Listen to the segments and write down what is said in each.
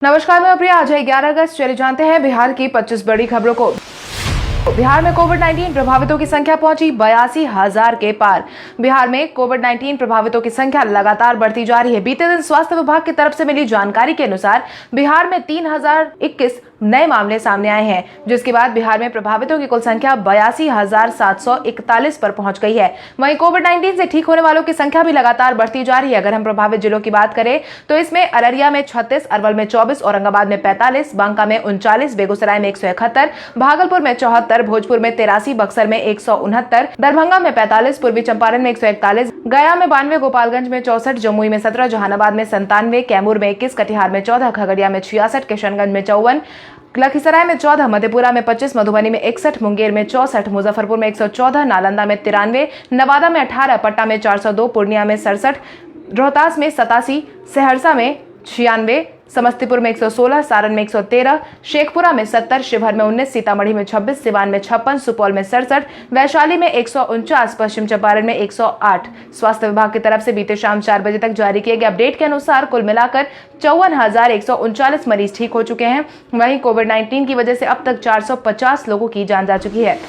नमस्कार, मैं प्रिया। आज है 11 अगस्त। चलिए जानते हैं बिहार की 25 बड़ी खबरों को। बिहार में कोविड-19 प्रभावितों की संख्या पहुंची 82,000 के पार। बिहार में कोविड-19 प्रभावितों की संख्या लगातार बढ़ती जा रही है। बीते दिन स्वास्थ्य विभाग की तरफ से मिली जानकारी के अनुसार बिहार में 3021 नए मामले सामने आए हैं, जिसके बाद बिहार में प्रभावितों की कुल संख्या 82,741 पर पहुंच गई है। वहीं कोविड-19 से ठीक होने वालों की संख्या भी लगातार बढ़ती जा रही है। अगर हम प्रभावित जिलों की बात करें तो इसमें अररिया में 36, अरवल में 24, औरंगाबाद में 45, बांका में 39, बेगूसराय में 171, भागलपुर में 74, भोजपुर में 83, बक्सर में 169, दरभंगा में 45, पूर्वी चंपारण में 141, गया में 92, गोपालगंज में 64, जमुई में 17, जहानाबाद में 97, कैमूर में 21, कटिहार में 14, खगड़िया में 66, किशनगंज में 54, लखीसराय में 14, मधेपुरा में 25, मधुबनी में 61, मुंगेर में 64, मुजफ्फरपुर में 114, नालंदा में 93, नवादा में 18, पटना में 402, पूर्णिया में 67, रोहतास में 87, सहरसा में 96, समस्तीपुर में 116, सारण में 113, शेखपुरा में 70, शिवहर में 19, सीतामढ़ी में 26, सिवान में 56, सुपौल में 67, वैशाली में 149, पश्चिम चंपारण में 108। स्वास्थ्य विभाग की तरफ से बीते शाम 4 बजे तक जारी किए गए अपडेट के अनुसार कुल मिलाकर 54,139 मरीज ठीक हो चुके हैं। वहीं कोविड-19 की वजह से अब तक 450 लोगों की जान जा चुकी है।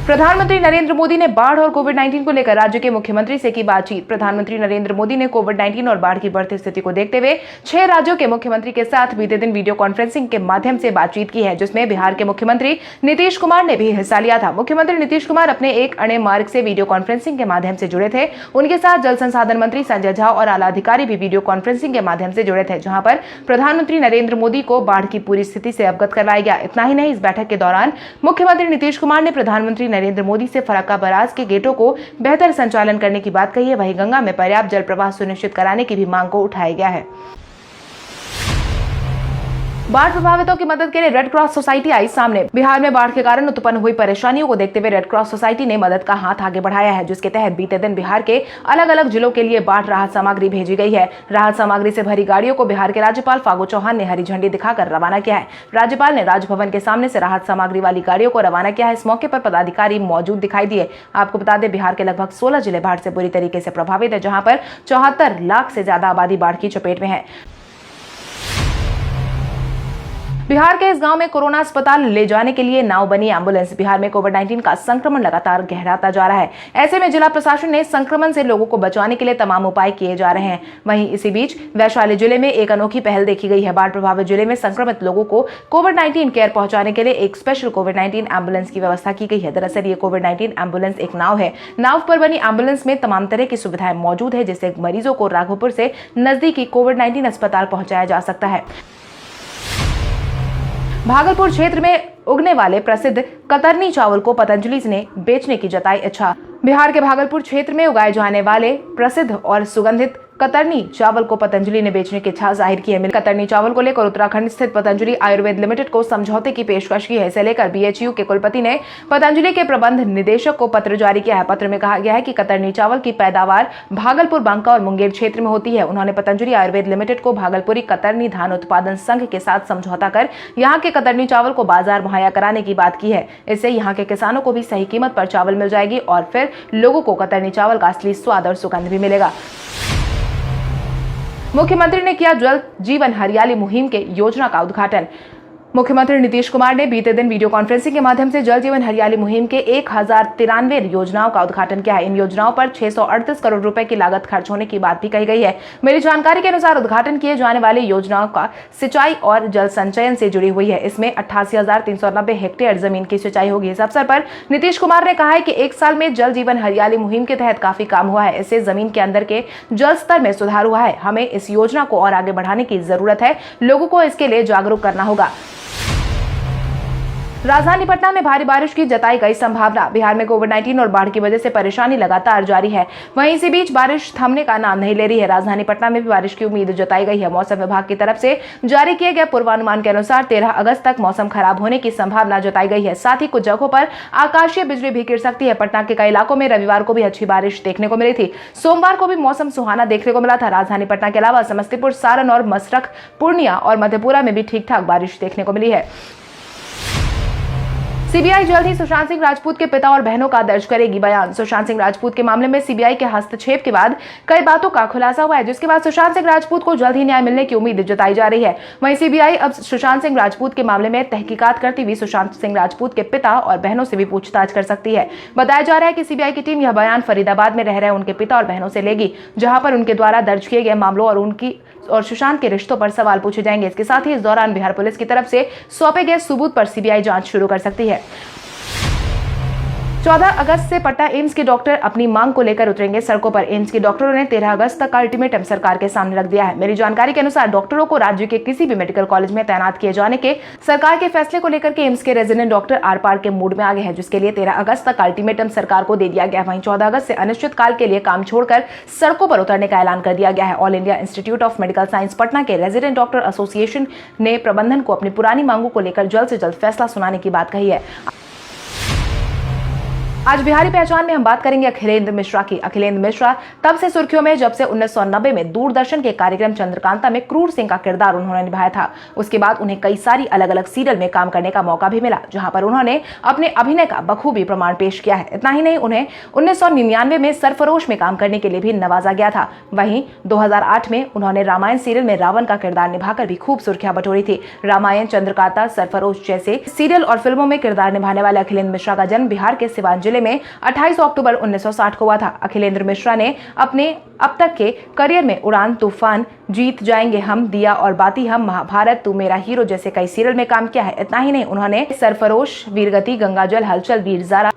प्रधानमंत्री नरेंद्र मोदी ने बाढ़ और कोविड-19 को लेकर राज्य के मुख्यमंत्री से की बातचीत। प्रधानमंत्री नरेंद्र मोदी ने कोविड-19 और बाढ़ की बढ़ती स्थिति को देखते हुए 6 राज्यों के मुख्यमंत्री के साथ बीते दिन वीडियो कॉन्फ्रेंसिंग के माध्यम से बातचीत की है, जिसमें बिहार के मुख्यमंत्री नीतीश कुमार ने भी हिस्सा लिया था। मुख्यमंत्री नीतीश कुमार अपने एक अणे मार्ग से वीडियो कॉन्फ्रेंसिंग के माध्यम से जुड़े थे। उनके साथ जल संसाधन मंत्री संजय झा और आला अधिकारी भी वीडियो कॉन्फ्रेंसिंग के माध्यम से जुड़े थे, जहां पर प्रधानमंत्री नरेंद्र मोदी को बाढ़ की पूरी स्थिति से अवगत करवाया गया। इतना ही नहीं, इस बैठक के दौरान मुख्यमंत्री नीतीश कुमार ने प्रधानमंत्री नरेंद्र मोदी से फरक्का बराज के गेटों को बेहतर संचालन करने की बात कही है। वहीं गंगा में पर्याप्त जल प्रवाह सुनिश्चित कराने की भी मांग को उठाया गया है। बाढ़ प्रभावितों की मदद के लिए रेड क्रॉस सोसाइटी आई सामने। बिहार में बाढ़ के कारण उत्पन्न हुई परेशानियों को देखते हुए रेड क्रॉस सोसाइटी ने मदद का हाथ आगे बढ़ाया है, जिसके तहत बीते दिन बिहार के अलग अलग जिलों के लिए बाढ़ राहत सामग्री भेजी गई है। राहत सामग्री से भरी गाड़ियों को बिहार के राज्यपाल फागू चौहान ने हरी झंडी दिखाकर रवाना किया है। राज्यपाल ने राजभवन के सामने से राहत सामग्री वाली गाड़ियों को रवाना किया है। इस मौके पर पदाधिकारी मौजूद दिखाई दिए। आपको बता दें, बिहार के लगभग 16 जिले बाढ़ से बुरी तरीके से प्रभावित है, जहां पर 74 लाख से ज्यादा आबादी बाढ़ की चपेट में है। बिहार के इस गांव में कोरोना अस्पताल ले जाने के लिए नाव बनी एम्बुलेंस। बिहार में कोविड-19 का संक्रमण लगातार गहराता जा रहा है। ऐसे में जिला प्रशासन ने संक्रमण से लोगों को बचाने के लिए तमाम उपाय किए जा रहे हैं। वहीं इसी बीच वैशाली जिले में एक अनोखी पहल देखी गई है। बाढ़ प्रभावित जिले में संक्रमित लोगों को कोविड-19 केयर पहुंचाने के लिए एक स्पेशल कोविड-19 एम्बुलेंस की व्यवस्था की गई है। दरअसल ये कोविड-19 एम्बुलेंस एक नाव है। नाव पर बनी एम्बुलेंस में तमाम तरह की सुविधाएं मौजूद है, जिससे मरीजों को राघोपुर से नजदीकी कोविड-19 अस्पताल पहुंचाया जा सकता है। भागलपुर क्षेत्र में उगने वाले प्रसिद्ध कतरनी चावल को पतंजलि ने बेचने की जताई इच्छा। बिहार के भागलपुर क्षेत्र में उगाए जाने वाले प्रसिद्ध और सुगंधित कतरनी चावल को पतंजलि ने बेचने की इच्छा जाहिर की है। कतरनी चावल को लेकर उत्तराखंड स्थित पतंजलि आयुर्वेद लिमिटेड को समझौते की पेशकश की है। इसे लेकर बीएचयू के कुलपति ने पतंजलि के प्रबंध निदेशक को पत्र जारी किया है। पत्र में कहा गया है कि कतरनी चावल की पैदावार भागलपुर, बांका और मुंगेर क्षेत्र में होती है। उन्होंने पतंजलि आयुर्वेद लिमिटेड को भागलपुरी कतरनी धान उत्पादन संघ के साथ समझौता कर यहाँ के कतरनी चावल को बाजार मुहैया कराने की बात की है। इससे यहाँ के किसानों को भी सही कीमत पर चावल मिल जाएगी और फिर लोगों को कतरनी चावल का असली स्वाद और सुगंध भी मिलेगा। मुख्यमंत्री ने किया जल जीवन हरियाली मुहिम के योजना का उद्घाटन। मुख्यमंत्री नीतीश कुमार ने बीते दिन वीडियो कॉन्फ्रेंसिंग के माध्यम से जल जीवन हरियाली मुहिम के 1093 योजनाओं का उद्घाटन किया है। इन योजनाओं पर 638 करोड़ रुपए की लागत खर्च होने की बात भी कही गई है। मेरी जानकारी के अनुसार उद्घाटन किए जाने वाली योजनाओं का सिंचाई और जल संचयन से जुड़ी हुई है। इसमें 88,390 हेक्टेयर जमीन की सिंचाई होगी। इस अवसर पर नीतीश कुमार ने कहा है कि 1 साल में जल जीवन हरियाली मुहिम के तहत काफी काम हुआ है। इससे जमीन के अंदर के जल स्तर में सुधार हुआ है। हमें इस योजना को और आगे बढ़ाने की जरूरत है। लोगों को इसके लिए जागरूक करना होगा। राजधानी पटना में भारी बारिश की जताई गई संभावना। बिहार में कोविड-19 और बाढ़ की वजह से परेशानी लगातार जारी है। वहीं इसी बीच बारिश थमने का नाम नहीं ले रही है। राजधानी पटना में भी बारिश की उम्मीद जताई गई है। मौसम विभाग की तरफ से जारी किए गए पूर्वानुमान के अनुसार 13 अगस्त तक मौसम खराब होने की संभावना जताई गई है। साथ ही कुछ जगहों पर आकाशीय बिजली भी गिर सकती है। पटना के कई इलाकों में रविवार को भी अच्छी बारिश देखने को मिली थी। सोमवार को भी मौसम सुहाना देखने को मिला था। राजधानी पटना के अलावा समस्तीपुर, सारण और मसरख, पूर्णिया और मधेपुरा में भी ठीक ठाक बारिश देखने को मिली है। सीबीआई जल्द ही सुशांत सिंह राजपूत के पिता और बहनों का दर्ज करेगी बयान। सुशांत सिंह राजपूत के मामले में सीबीआई के हस्तक्षेप के बाद कई बातों का खुलासा हुआ है, जिसके बाद सुशांत सिंह राजपूत को जल्द ही न्याय मिलने की उम्मीद जताई जा रही है। वहीं सीबीआई अब सुशांत सिंह राजपूत के मामले में तहकीकात करती हुई सुशांत सिंह राजपूत के पिता और बहनों से भी पूछताछ कर सकती है। बताया जा रहा है कि सीबीआई की टीम यह बयान फरीदाबाद में रह रहे उनके पिता और बहनों से लेगी, जहां पर उनके द्वारा दर्ज किए गए मामलों और सुशांत के रिश्तों पर सवाल पूछे जाएंगे। इसके साथ ही इस दौरान बिहार पुलिस की तरफ से सौंपे गए सबूत पर सीबीआई जांच शुरू कर सकती है। 14 अगस्त से पटना एम्स के डॉक्टर अपनी मांग को लेकर उतरेंगे सड़कों पर। एम्स के डॉक्टरों ने 13 अगस्त तक का अल्टीमेटम सरकार के सामने रख दिया है। मेरी जानकारी के अनुसार डॉक्टरों को राज्य के किसी भी मेडिकल कॉलेज में तैनात किए जाने के सरकार के फैसले को लेकर के एम्स के रेजिडेंट डॉक्टर आर पार के मूड में आ गए हैं, जिसके लिए 13 अगस्त तक अल्टीमेटम सरकार को दे दिया गया। वहीं 14 अगस्त से अनिश्चित काल के लिए काम छोड़कर सड़कों पर उतरने का ऐलान कर दिया गया है। All India institute of medical science Patna के रेजिडेंट डॉक्टर एसोसिएशन ने प्रबंधन को अपनी पुरानी मांगों को लेकर जल्द से जल्द फैसला सुनाने की बात कही है। आज बिहारी पहचान में हम बात करेंगे अखिलेंद्र मिश्रा की। अखिलेंद्र मिश्रा तब से सुर्खियों में जब से 1990 में दूरदर्शन के कार्यक्रम चंद्रकांता में क्रूर सिंह का किरदार उन्होंने निभाया था। उसके बाद उन्हें कई सारी अलग अलग सीरियल में काम करने का मौका भी मिला, जहां पर उन्होंने अपने अभिनय का बखूबी प्रमाण पेश किया है। इतना ही नहीं, उन्हें 1999 में सरफरोश में काम करने के लिए भी नवाजा गया था। वहीं 2008 में उन्होंने रामायण सीरियल में रावण का किरदार निभाकर भी खूब सुर्खियां बटोरी थी। रामायण, चंद्रकांता, सरफरोश जैसे सीरियल और फिल्मों में किरदार निभाने वाले अखिलेंद्र मिश्रा का जन्म बिहार के सिवान जिले में 28 अक्टूबर 1960 को हुआ था। अखिलेंद्र मिश्रा ने अपने अब तक के करियर में उड़ान, तूफान, जीत जाएंगे हम, दिया और बाती हम, महाभारत, तू मेरा हीरो जैसे कई सीरियल में काम किया है। इतना ही नहीं, उन्होंने सरफरोश, वीरगति, गंगाजल, हलचल, वीर ज़ारा,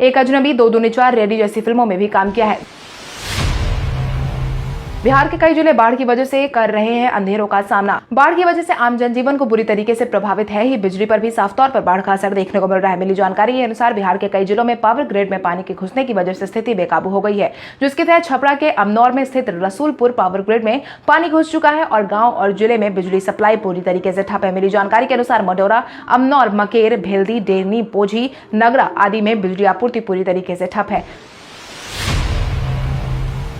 एक अजनबी, 2 दूनी 4, रेडी जैसी फिल्मों में भी काम किया है। बिहार के कई जिले बाढ़ की वजह से कर रहे हैं अंधेरों का सामना। बाढ़ की वजह से आम जनजीवन को बुरी तरीके से प्रभावित है ही, बिजली पर भी साफ तौर पर बाढ़ का असर देखने को मिल रहा है। मिली जानकारी के अनुसार बिहार के कई जिलों में पावर ग्रिड में पानी के घुसने की वजह से स्थिति बेकाबू हो गई है, जिसके तहत छपरा के अमनौर में स्थित रसूलपुर पावर ग्रिड में पानी घुस चुका है और गाँव और जिले में बिजली सप्लाई पूरी तरीके से ठप है। मिली जानकारी के अनुसार मडौरा, अमनौर, मकेर, भेल्दी, डेरनी, पोझी, नगरा आदि में बिजली आपूर्ति पूरी तरीके से ठप है।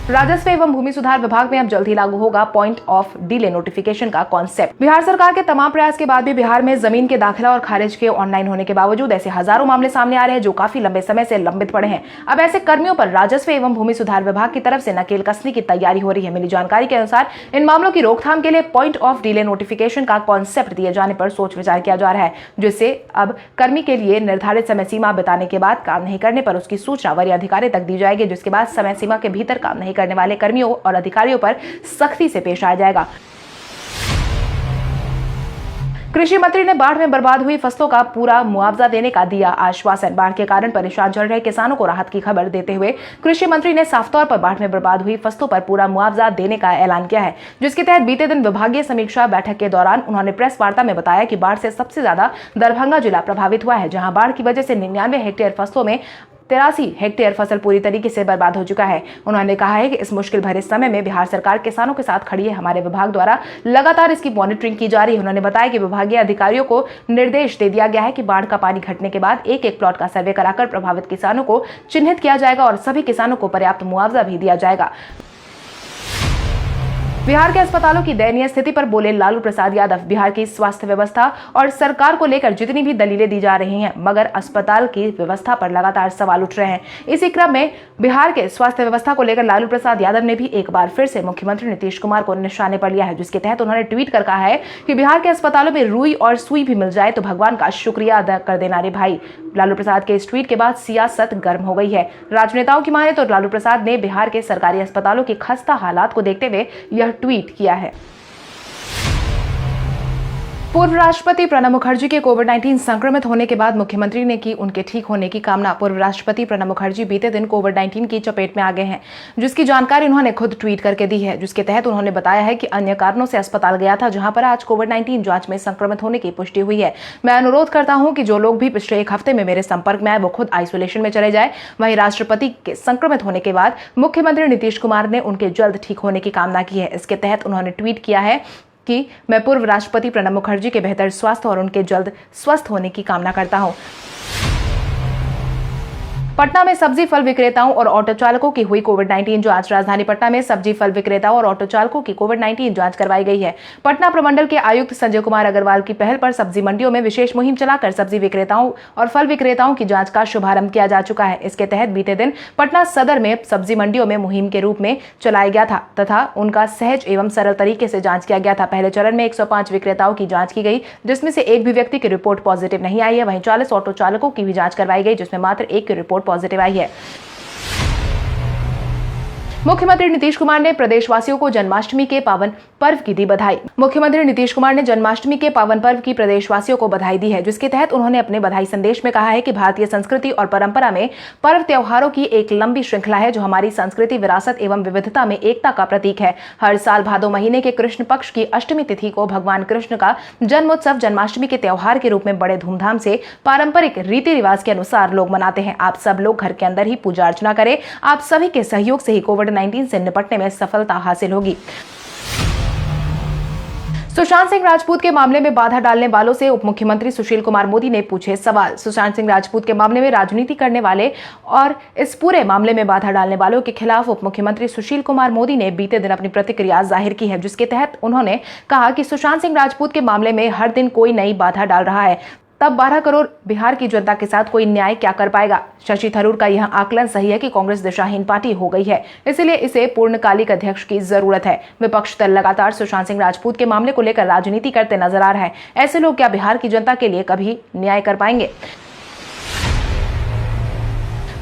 राजस्व एवं भूमि सुधार विभाग में अब जल्द ही लागू होगा पॉइंट ऑफ डिले नोटिफिकेशन का कॉन्सेप्ट। बिहार सरकार के तमाम प्रयास के बाद भी बिहार में जमीन के दाखिला और खारिज के ऑनलाइन होने के बावजूद ऐसे हजारों मामले सामने आ रहे हैं जो काफी लंबे समय से लंबित पड़े हैं। अब ऐसे कर्मियों पर राजस्व एवं भूमि सुधार विभाग की तरफ से नकेल कसने की तैयारी हो रही है। मिली जानकारी के अनुसार इन मामलों की रोकथाम के लिए पॉइंट ऑफ डिले नोटिफिकेशन का कॉन्सेप्ट दिए जाने पर सोच विचार किया जा रहा है, जिससे अब कर्मी के लिए निर्धारित समय सीमा बिताने के बाद काम नहीं करने पर उसकी सूचना वरीय अधिकारी तक दी जाएगी, जिसके बाद समय सीमा के भीतर काम नहीं करने वाले कर्मियों और अधिकारियों पर सख्ती से पेश आया जाएगा। कृषि मंत्री ने बाढ़ में बर्बाद हुई फसलों का पूरा मुआवजा देने का दिया आश्वासन। बाढ़ के कारण परेशान चल रहे किसानों को राहत की खबर देते हुए कृषि मंत्री ने साफ तौर पर बाढ़ में बर्बाद हुई फसलों पर पूरा मुआवजा देने का ऐलान किया है, जिसके तहत बीते दिन विभागीय समीक्षा बैठक के दौरान उन्होंने प्रेस वार्ता में बताया कि बाढ़ से सबसे ज्यादा दरभंगा जिला प्रभावित हुआ है, जहां बाढ़ की वजह से 99 हेक्टेयर फसलों में 83 हेक्टेयर फसल पूरी तरीके से बर्बाद हो चुका है। उन्होंने कहा है कि इस मुश्किल भरे समय में बिहार सरकार किसानों के साथ खड़ी है। हमारे विभाग द्वारा लगातार इसकी मॉनिटरिंग की जा रही है। उन्होंने बताया कि विभागीय अधिकारियों को निर्देश दे दिया गया है कि बाढ़ का पानी घटने के बाद एक एक प्लॉट का सर्वे कराकर प्रभावित किसानों को चिन्हित किया जाएगा और सभी किसानों को पर्याप्त मुआवजा भी दिया जाएगा। बिहार के अस्पतालों की दयनीय स्थिति पर बोले लालू प्रसाद यादव। बिहार की स्वास्थ्य व्यवस्था और सरकार को लेकर जितनी भी दलीलें दी जा रही हैं, मगर अस्पताल की व्यवस्था पर लगातार सवाल उठ रहे हैं। इसी क्रम में बिहार के स्वास्थ्य व्यवस्था को लेकर लालू प्रसाद यादव ने भी एक बार फिर से मुख्यमंत्री नीतीश कुमार को निशाने पर लिया है, जिसके तहत उन्होंने ट्वीट कर कहा है कि बिहार के अस्पतालों में रुई और सुई भी मिल जाए तो भगवान का शुक्रिया अदा कर देना रे भाई। लालू प्रसाद के इस ट्वीट के बाद सियासत गर्म हो गई है। राजनेताओं की माने तो लालू प्रसाद ने बिहार के सरकारी अस्पतालों की खस्ता हालात को देखते हुए यह ट्वीट किया है। पूर्व राष्ट्रपति प्रणब मुखर्जी के कोविड-19 संक्रमित होने के बाद मुख्यमंत्री ने की उनके ठीक होने की कामना। पूर्व राष्ट्रपति प्रणब मुखर्जी बीते दिन कोविड-19 की चपेट में आ गए हैं, जिसकी जानकारी उन्होंने खुद ट्वीट करके दी है, जिसके तहत उन्होंने बताया है कि अन्य कारणों से अस्पताल गया था, जहां पर आज कोविड-19 जांच में संक्रमित होने की पुष्टि हुई है। मैं अनुरोध करता हूं कि जो लोग भी पिछले एक हफ्ते में मेरे संपर्क में आए वो खुद आइसोलेशन में चले जाए। वहीं राष्ट्रपति के संक्रमित होने के बाद मुख्यमंत्री नीतीश कुमार ने उनके जल्द ठीक होने की कामना की है। इसके तहत उन्होंने ट्वीट किया है कि मैं पूर्व राष्ट्रपति प्रणब मुखर्जी के बेहतर स्वास्थ्य और उनके जल्द स्वस्थ होने की कामना करता हूं। पटना में सब्जी फल विक्रेताओं और ऑटो चालकों की हुई कोविड-19 जांच। राजधानी पटना में सब्जी फल विक्रेताओं और ऑटो चालकों की कोविड-19 जांच करवाई गई है। पटना प्रमंडल के आयुक्त संजय कुमार अग्रवाल की पहल पर सब्जी मंडियों में विशेष मुहिम चलाकर सब्जी विक्रेताओं और फल विक्रेताओं की जांच का शुभारंभ किया जा चुका है। इसके तहत बीते दिन पटना सदर में सब्जी मंडियों में मुहिम के रूप में चलाया गया था तथा उनका सहज एवं सरल तरीके से जांच किया गया था। पहले चरण में 105 विक्रेताओं की जांच की गई, जिसमें से एक भी व्यक्ति की रिपोर्ट पॉजिटिव नहीं आई है। वहीं 40 ऑटो चालकों की भी जांच करवाई गई, जिसमें मात्र एक की रिपोर्ट पॉजिटिव आई है। मुख्यमंत्री नीतीश कुमार ने प्रदेशवासियों को जन्माष्टमी के पावन पर्व की दी बधाई। मुख्यमंत्री नीतीश कुमार ने जन्माष्टमी के पावन पर्व की प्रदेशवासियों को बधाई दी है, जिसके तहत उन्होंने अपने बधाई संदेश में कहा है कि भारतीय संस्कृति और परंपरा में पर्व त्योहारों की एक लंबी श्रृंखला है, जो हमारी संस्कृति, विरासत एवं विविधता में एकता का प्रतीक है। हर साल भादो महीने के कृष्ण पक्ष की अष्टमी तिथि को भगवान कृष्ण का जन्मोत्सव जन्माष्टमी के त्योहार के रूप में बड़े धूमधाम से पारंपरिक रीति रिवाज के अनुसार लोग मनाते हैं। आप सब लोग घर के अंदर ही पूजा अर्चना करें। आप सभी के सहयोग से ही कोविड-19 से निपटने में सफलता हासिल होगी। सुशांत सिंह राजपूत के मामले में बाधा डालने वालों से उप मुख्यमंत्री सुशील कुमार मोदी ने पूछे सवाल। सुशांत सिंह राजपूत के मामले में राजनीति करने वाले और इस पूरे मामले में बाधा डालने वालों के खिलाफ उप मुख्यमंत्री सुशील कुमार मोदी ने बीते दिन अपनी प्रतिक्रिया जाहिर की है, जिसके तहत उन्होंने कहा कि सुशांत सिंह राजपूत के मामले में हर दिन कोई नई बाधा डाल रहा है, तब 12 करोड़ बिहार की जनता के साथ कोई न्याय क्या कर पाएगा। शशि थरूर का यह आकलन सही है कि कांग्रेस दिशाहीन पार्टी हो गई है, इसलिए इसे पूर्णकालिक अध्यक्ष की जरूरत है। विपक्ष दल लगातार सुशांत सिंह राजपूत के मामले को लेकर राजनीति करते नजर आ रहा है। ऐसे लोग क्या बिहार की जनता के लिए कभी न्याय कर पाएंगे?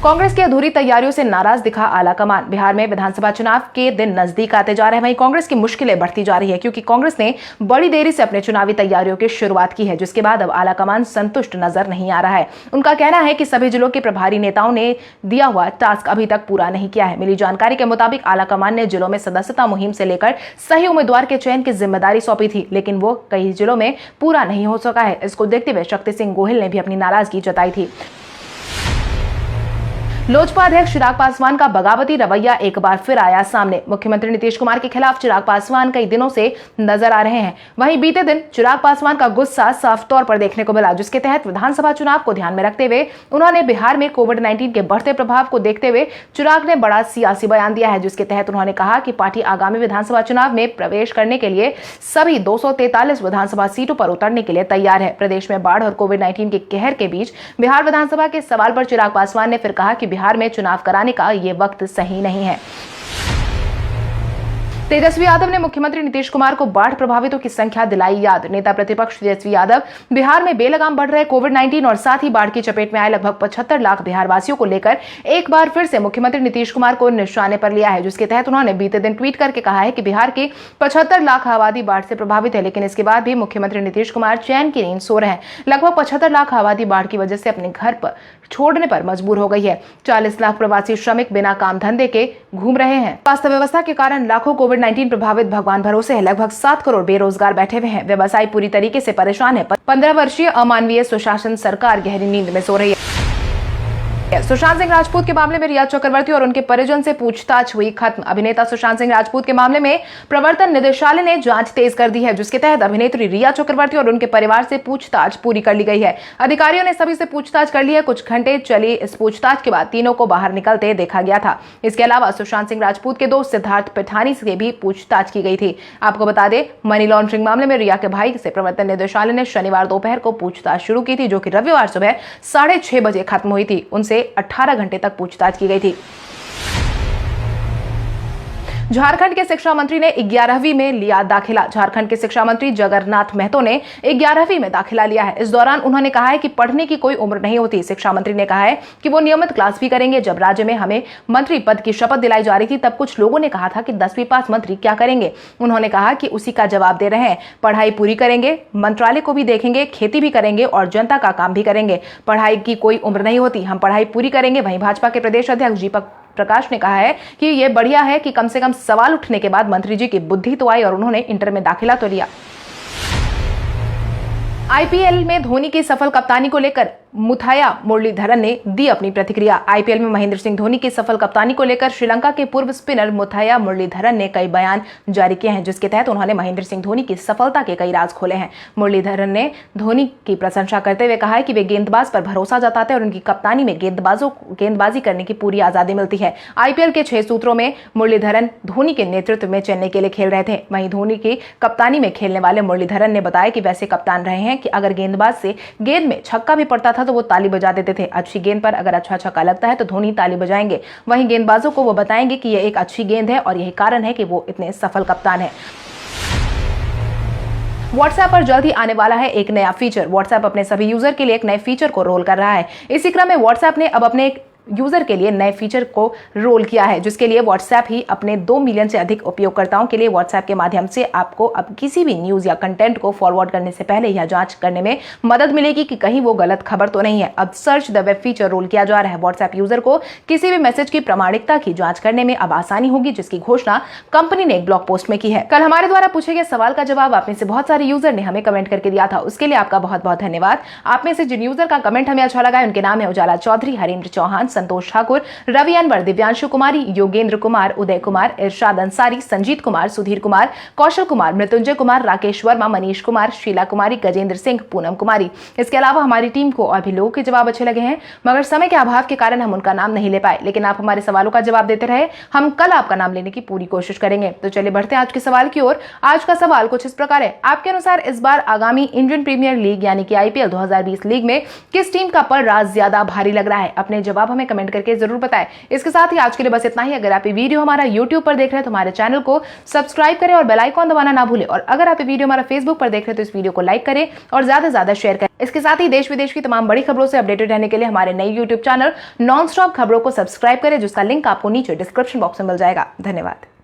कांग्रेस की अधूरी तैयारियों से नाराज दिखा आलाकमान। बिहार में विधानसभा चुनाव के दिन नजदीक आते जा रहे हैं, वहीं कांग्रेस की मुश्किलें बढ़ती जा रही है, क्योंकि कांग्रेस ने बड़ी देरी से अपने चुनावी तैयारियों की शुरुआत की है, जिसके बाद अब आलाकमान संतुष्ट नजर नहीं आ रहा है। उनका कहना है कि सभी जिलों के प्रभारी नेताओं ने दिया हुआ टास्क अभी तक पूरा नहीं किया है। मिली जानकारी के मुताबिक आलाकमान ने जिलों में सदस्यता मुहिम से लेकर सही उम्मीदवार के चयन की जिम्मेदारी सौंपी थी, लेकिन वो कई जिलों में पूरा नहीं हो सका है। इसको देखते हुए शक्ति सिंह गोहिल ने भी अपनी नाराजगी जताई थी। लोजपा अध्यक्ष चिराग पासवान का बगावती रवैया एक बार फिर आया सामने। मुख्यमंत्री नीतीश कुमार के खिलाफ चिराग पासवान कई दिनों से नजर आ रहे हैं। वहीं बीते दिन चिराग पासवान का गुस्सा साफ तौर पर देखने को मिला, जिसके तहत विधानसभा चुनाव को ध्यान में रखते हुए उन्होंने बिहार में कोविड-19 के बढ़ते प्रभाव को देखते हुए चिराग ने बड़ा सियासी बयान दिया है, जिसके तहत उन्होंने कहा कि पार्टी आगामी विधानसभा चुनाव में प्रवेश करने के लिए सभी 243 विधानसभा सीटों पर उतरने के लिए तैयार है। प्रदेश में बाढ़ और कोविड-19 के कहर के बीच बिहार विधानसभा के सवाल पर चिराग पासवान ने फिर कहा कि बिहार में चुनाव कराने का ये वक्त सही नहीं है। तेजस्वी यादव ने मुख्यमंत्री नीतीश कुमार को बाढ़ प्रभावितों की संख्या दिलाई याद। नेता प्रतिपक्ष तेजस्वी यादव बिहार में बेलगाम बढ़ रहे कोविड-19 और साथ ही बाढ़ की चपेट में आए लगभग 75 लाख बिहार वासियों को लेकर एक बार फिर से मुख्यमंत्री नीतीश कुमार को निशाने पर लिया है, जिसके तहत उन्होंने बीते दिन ट्वीट करके कहा है कि बिहार की 75 लाख आबादी बाढ़ से प्रभावित है, लेकिन इसके बाद भी मुख्यमंत्री नीतीश कुमार चैन की नींद सो रहे हैं। लगभग 75 लाख आबादी बाढ़ की वजह से अपने घर पर छोड़ने पर मजबूर हो गई है। 40 लाख प्रवासी श्रमिक बिना काम धंधे के घूम रहे हैं। स्वास्थ्य व्यवस्था के कारण लाखों कोविड-19 प्रभावित भगवान भरोसे है। लगभग 7 करोड़ बेरोजगार बैठे हुए हैं। व्यवसाय पूरी तरीके से परेशान है। 15 वर्षीय अमानवीय सुशासन सरकार गहरी नींद में सो रही है। सुशांत सिंह राजपूत के मामले में रिया चक्रवर्ती और उनके परिजन से पूछताछ हुई खत्म। अभिनेता सुशांत सिंह राजपूत के मामले में प्रवर्तन निदेशालय ने जांच तेज कर दी है, जिसके तहत अभिनेत्री रिया चक्रवर्ती और उनके परिवार से पूछताछ पूरी कर ली गई है। अधिकारियों ने सभी से पूछताछ कर ली है। कुछ घंटे चली इस पूछताछ के बाद तीनों को बाहर निकलते देखा गया था। इसके अलावा सुशांत सिंह राजपूत के दोस्त सिद्धार्थ पिठानी से भी पूछताछ की गई थी। आपको बता दें, मनी लॉन्ड्रिंग मामले में रिया के भाई से प्रवर्तन निदेशालय ने शनिवार दोपहर को पूछताछ शुरू की थी, जो कि रविवार सुबह 6:30 बजे खत्म हुई थी। उनसे 18 घंटे तक पूछताछ की गई थी। झारखंड के शिक्षा मंत्री ने 11वीं में लिया दाखिला। झारखंड के शिक्षा मंत्री जगन्नाथ महतो ने 11वीं में दाखिला लिया है। इस दौरान उन्होंने कहा है कि पढ़ने की कोई उम्र नहीं होती। शिक्षा मंत्री ने कहा है कि वो नियमित क्लास भी करेंगे। जब राज्य में हमें मंत्री पद की शपथ दिलाई जा रही थी, तब कुछ लोगों ने कहा था कि 10वीं पास मंत्री क्या करेंगे। उन्होंने कहा कि उसी का जवाब दे रहे हैं। पढ़ाई पूरी करेंगे, मंत्रालय को भी देखेंगे, खेती भी करेंगे और जनता का काम भी करेंगे। पढ़ाई की कोई उम्र नहीं होती, हम पढ़ाई पूरी करेंगे। वहीं भाजपा के प्रदेश अध्यक्ष दीपक प्रकाश ने कहा है कि ये बढ़िया है कि कम से कम सवाल उठने के बाद मंत्री जी की बुद्धि तो आई और उन्होंने इंटर में दाखिला तो लिया। आईपीएल में धोनी की सफल कप्तानी को लेकर मुथाया मुरलीधरन ने दी अपनी प्रतिक्रिया। आईपीएल में महेंद्र सिंह धोनी की सफल कप्तानी को लेकर श्रीलंका के पूर्व स्पिनर मुथाया मुरलीधरन ने कई बयान जारी किए हैं, जिसके तहत उन्होंने महेंद्र सिंह धोनी की सफलता के कई राज खोले हैं। मुरलीधरन ने धोनी की प्रशंसा करते हुए कहा है कि वे गेंदबाज पर भरोसा जताते हैं और उनकी कप्तानी में गेंदबाजी करने की पूरी आजादी मिलती है। आईपीएल के 6 सूत्रों में मुरलीधरन धोनी के नेतृत्व में चेन्नई के लिए खेल रहे थे। वहीं धोनी की कप्तानी में खेलने वाले मुरलीधरन ने बताया कि वैसे कप्तान रहे हैं कि अगर गेंदबाज से गेंद में छक्का भी पड़ता था तो वो ताली बजा देते थे। अच्छी गेंद पर अगर अच्छा छक्का लगता है तो धोनी ताली बजाएंगे। वहीं गेंदबाजों को वो बताएंगे कि यह एक अच्छी गेंद है और यही कारण है कि वो इतने सफल कप्तान हैं। व्हाट्सएप पर जल्द ही आने वाला है एक नया फीचर। व्हाट्सएप अपने सभी यूजर के लिए एक नए फीचर को रोल कर रहा है। इसी क्रम में व्हाट्सएप ने अब अपने यूजर के लिए नए फीचर को रोल किया है, जिसके लिए व्हाट्सएप ही अपने 2 मिलियन से अधिक उपयोगकर्ताओं के लिए व्हाट्सएप के माध्यम से आपको अब किसी भी न्यूज या कंटेंट को फॉरवर्ड करने से पहले यह जांच करने में मदद मिलेगी कि कहीं वो गलत खबर तो नहीं है। अब search the web feature role किया जा रहा है। व्हाट्सएप यूजर को किसी भी मैसेज की प्रामाणिकता की जांच करने में अब आसानी होगी, जिसकी घोषणा कंपनी ने एक ब्लॉग पोस्ट में की है। कल हमारे द्वारा पूछे गए सवाल का जवाब आप में से बहुत सारे यूजर ने हमें कमेंट करके दिया था, उसके लिए आपका बहुत बहुत धन्यवाद। आप में से जिन यूजर का कमेंट हमें अच्छा लगा है उनके नाम है उजाला चौधरी, हरीन्द्र चौहान, संतोष ठाकुर, रवि अनवर, दिव्यांशु कुमारी, योगेंद्र कुमार, उदय कुमार, इरशाद अंसारी, संजीत कुमार, सुधीर कुमार, कौशल कुमार, मृत्युंजय कुमार, राकेश वर्मा, मनीष कुमार, शीला कुमारी, गजेंद्र सिंह, पूनम कुमारी। इसके अलावा हमारी टीम को और भी लोगों के जवाब अच्छे लगे हैं, मगर समय के अभाव के कारण हम उनका नाम नहीं ले पाए, लेकिन आप हमारे सवालों का जवाब देते रहे। हम कल आपका नाम लेने की पूरी कोशिश करेंगे। तो चलिए बढ़ते हैं आज के सवाल की ओर। आज का सवाल कुछ इस प्रकार है। आपके अनुसार इस बार आगामी इंडियन प्रीमियर लीग यानी कि आईपीएल 2020 लीग में किस टीम का पलड़ा ज्यादा भारी लग रहा है? अपने जवाब हमें कमेंट करके जरूर बताएं। इसके साथ ही आज के लिए बस इतना ही। अगर आप ये वीडियो हमारा YouTube पर देख रहे हैं तो हमारे चैनल को सब्सक्राइब करें और बेल आइकॉन दबाना ना भूलें। और अगर आप ये वीडियो हमारा Facebook पर देख रहे हैं तो इस वीडियो को लाइक करें और ज्यादा से ज्यादा शेयर करें। इसके साथ ही देश विदेश की तमाम बड़ी खबरों से अपडेटेड रहने के लिए हमारे नए YouTube चैनल नॉन स्टॉप खबरों को सब्सक्राइब करें, जिसका लिंक आपको नीचे डिस्क्रिप्शन बॉक्स में मिल जाएगा। धन्यवाद।